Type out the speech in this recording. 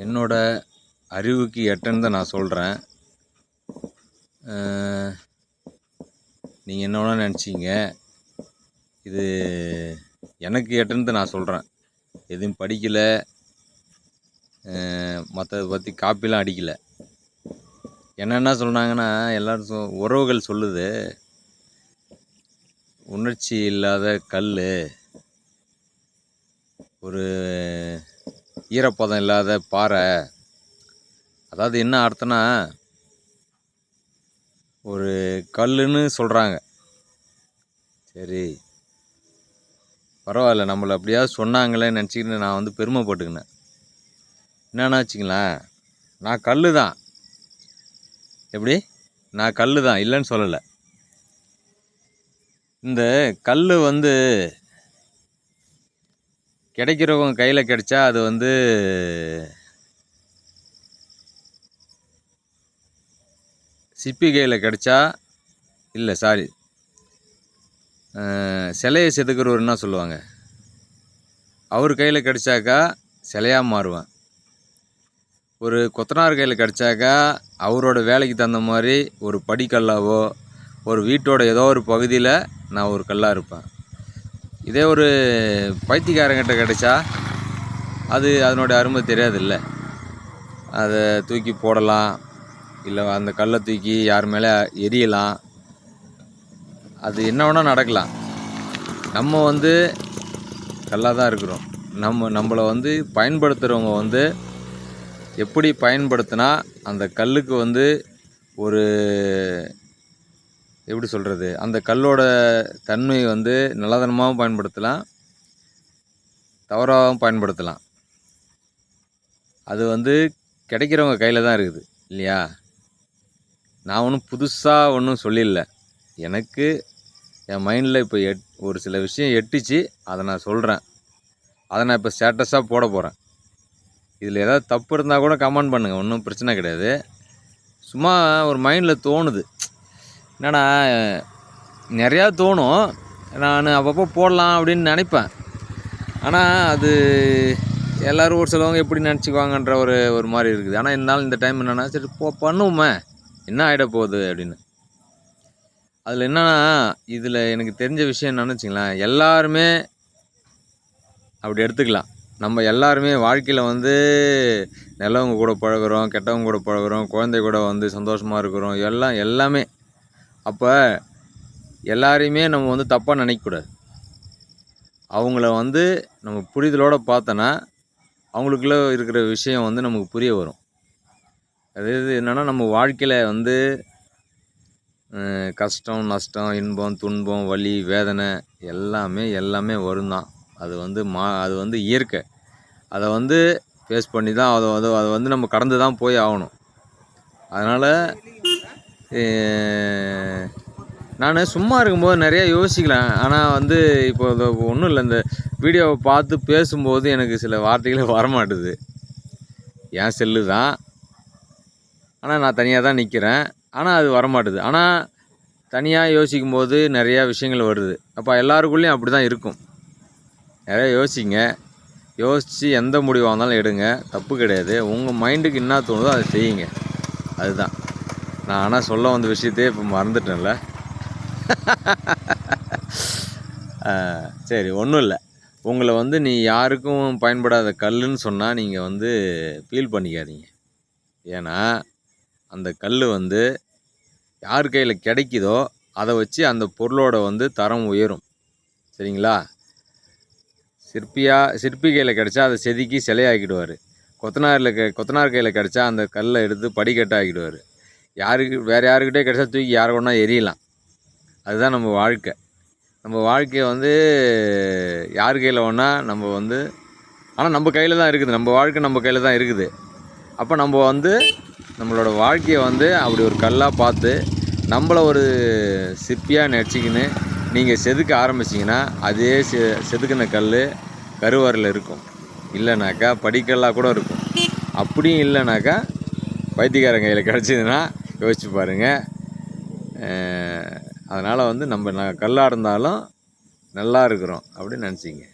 என்னோட அறிவுக்கு எட்டன்னு தான் நான் சொல்கிறேன். நீங்கள் என்ன வேணால் நினச்சிங்க. இது எனக்கு எட்டன்னு தான் நான் சொல்கிறேன். எதுவும் படிக்கலை, மற்றதை பற்றி காப்பிலாம் அடிக்கலை. என்னென்ன சொன்னாங்கன்னா எல்லோரும் உறவுகள் சொல்லுது, உணர்ச்சி இல்லாத கல், ஒரு ஈரப்பதம் இல்லாத பாறை. அதாவது என்ன அர்த்தம்னா, ஒரு கல்லுன்னு சொல்கிறாங்க. சரி பரவாயில்ல, நம்மளை அப்படியாவது சொன்னாங்களேன்னு நினச்சிக்கிட்டு நான் வந்து பெருமைப்பட்டுக்கினேன். என்னென்னா வச்சுங்களேன், நான் கல் தான். எப்படி? நான் கல் தான், இல்லைன்னு சொல்லலை. இந்த கல் வந்து கிடைக்கிறவங்க கையில் கிடைச்சா அது வந்து சிப்பி கையில் கிடைச்சா, இல்லை சாரி, சிலையை செதுக்கிறவர் என்ன சொல்லுவாங்க, அவர் கையில் கிடைச்சாக்கா சிலையாக மாறுவேன். ஒரு கொத்தனார் கையில் கிடைச்சாக்கா அவரோட வேலைக்கு தகுந்த மாதிரி ஒரு படிக்கல்லாவோ, ஒரு வீட்டோட ஏதோ ஒரு பகுதியில் நான் ஒரு கல்லாக இருப்பேன். இதே ஒரு பைத்தியக்காரங்கிட்ட கிடைச்சா அது அதனுடைய அருமை தெரியாதுல்ல. அதை தூக்கி போடலாம், இல்லை அந்த கல்லை தூக்கி யார் மேலே எரியலாம், அது என்ன வேணால் நடக்கலாம். நம்ம வந்து கல்லாக தான் இருக்கிறோம். நம்மளை வந்து பயன்படுத்துகிறவங்க வந்து எப்படி பயன்படுத்தினா அந்த கல்லுக்கு வந்து ஒரு எப்படி சொல்கிறது, அந்த கல்லோட தன்மை வந்து நல்லதனமாகவும் பயன்படுத்தலாம், தவறாகவும் பயன்படுத்தலாம். அது வந்து கிடைக்கிறவங்க கையில் தான் இருக்குது இல்லையா. நான் ஒன்றும் புதுசாக ஒன்றும் சொல்லிடல. எனக்கு என் மைண்டில் இப்போ ஒரு சில விஷயம் எட்டுச்சு, அதை நான் சொல்கிறேன். அதை நான் இப்போ ஸ்டேட்டஸாக போட போகிறேன். இதில் ஏதாவது தப்பு இருந்தால் கூட கமெண்ட் பண்ணுங்கள், ஒன்றும் பிரச்சனை கிடையாது. சும்மா ஒரு மைண்டில் தோணுது. என்னடா நிறையா தோணும், நான் அப்பப்போ போடலாம் அப்படின்னு நினைப்பேன். ஆனால் அது எல்லோரும் ஒரு சிலவங்க எப்படி நினச்சிக்குவாங்கன்ற ஒரு மாதிரி இருக்குது. ஆனால் இருந்தாலும் இந்த டைம் என்னென்னா, சரி பண்ணுவோமே, என்ன ஆகிட போகுது அப்படின்னு. அதில் என்னென்னா, இதில் எனக்கு தெரிஞ்ச விஷயம் என்னென்னு வச்சுங்களேன், எல்லாருமே அப்படி எடுத்துக்கலாம். நம்ம எல்லாருமே வாழ்க்கையில் வந்து நல்லவங்க கூட பழகுறோம், கெட்டவங்க கூட பழகுறோம், குழந்தை கூட வந்து சந்தோஷமாக இருக்கிறோம், எல்லாமே. அப்போ எல்லாரையுமே நம்ம வந்து தப்பாக நினைக்கக்கூடாது. அவங்கள வந்து நம்ம புரிதலோடு பார்த்தோன்னா அவங்களுக்குள்ளே இருக்கிற விஷயம் வந்து நமக்கு புரிய வரும். அதாவது என்னென்னா, நம்ம வாழ்க்கையில் வந்து கஷ்டம், நஷ்டம், இன்பம், துன்பம், வலி, வேதனை எல்லாமே வரும் தான். அது வந்து இயற்கை. அதை வந்து ஃபேஸ் பண்ணி தான் அதை வந்து நம்ம கடந்து தான் போய் ஆகணும். அதனால் நான் சும்மா இருக்கும்போது நிறையா யோசிக்கலாம். ஆனால் வந்து இப்போ ஒன்றும் இல்லை, இந்த வீடியோவை பார்த்து பேசும்போது எனக்கு சில வார்த்தைகளே வரமாட்டுது. என் செல்லு தான், ஆனால் நான் தனியாக தான் நிற்கிறேன். ஆனால் அது வரமாட்டுது. ஆனால் தனியாக யோசிக்கும்போது நிறையா விஷயங்கள் வருது. அப்போ எல்லாருக்குள்ளேயும் அப்படி தான் இருக்கும். நிறையா யோசிங்க, யோசித்து எந்த முடிவாக இருந்தாலும் எடுங்க, தப்பு கிடையாது. உங்கள் மைண்டுக்கு என்ன தோணுதோ அதை செய்யுங்க, அதுதான். நான் ஆனால் சொல்ல வந்த விஷயத்தையே இப்போ மறந்துட்டேன்ல. சரி, ஒன்றும் இல்லை. உங்களை வந்து நீ யாருக்கும் பயன்படாத கல்லுன்னு சொன்னால் நீங்கள் வந்து ஃபீல் பண்ணிக்காதீங்க. ஏன்னா அந்த கல் வந்து யார் கையில் கிடைக்குதோ அதை வச்சு அந்த பொருளோட வந்து தரம் உயரும். சரிங்களா. சிற்பி கையில் கிடச்சா அதை செதுக்கி சிலையாக்கிடுவார். கொத்தனார் கையில் கிடச்சா அந்த கல்லை எடுத்து படிக்கட்டாக்கிடுவார். வேறு யாருக்கிட்டே கிடச்சா தூக்கி யாரை கொண்டா எரியலாம். அதுதான் நம்ம வாழ்க்கை. நம்ம வாழ்க்கையை வந்து யார் கையில் வேணால் நம்ம வந்து, ஆனால் நம்ம கையில் தான் இருக்குது. நம்ம வாழ்க்கை நம்ம கையில் தான் இருக்குது. அப்போ நம்ம வந்து நம்மளோட வாழ்க்கையை வந்து அப்படி ஒரு கல்லாக பார்த்து நம்மளை ஒரு சிற்பியாக நினச்சிக்கின்னு நீங்கள் செதுக்க ஆரம்பிச்சிங்கன்னா அதே செதுக்கின கல் கருவாரில் இருக்கும். இல்லைனாக்கா படிக்கல்லாக கூட இருக்கும். அப்படியும் இல்லைனாக்கா பைத்தியக்காரன் கையில் கிடச்சிதுன்னா யோசிச்சு பாருங்கள். அதனால் வந்து நம்ம கல்லாக இருந்தாலும் நல்லா இருக்கிறோம் அப்படின்னு நினச்சிங்க.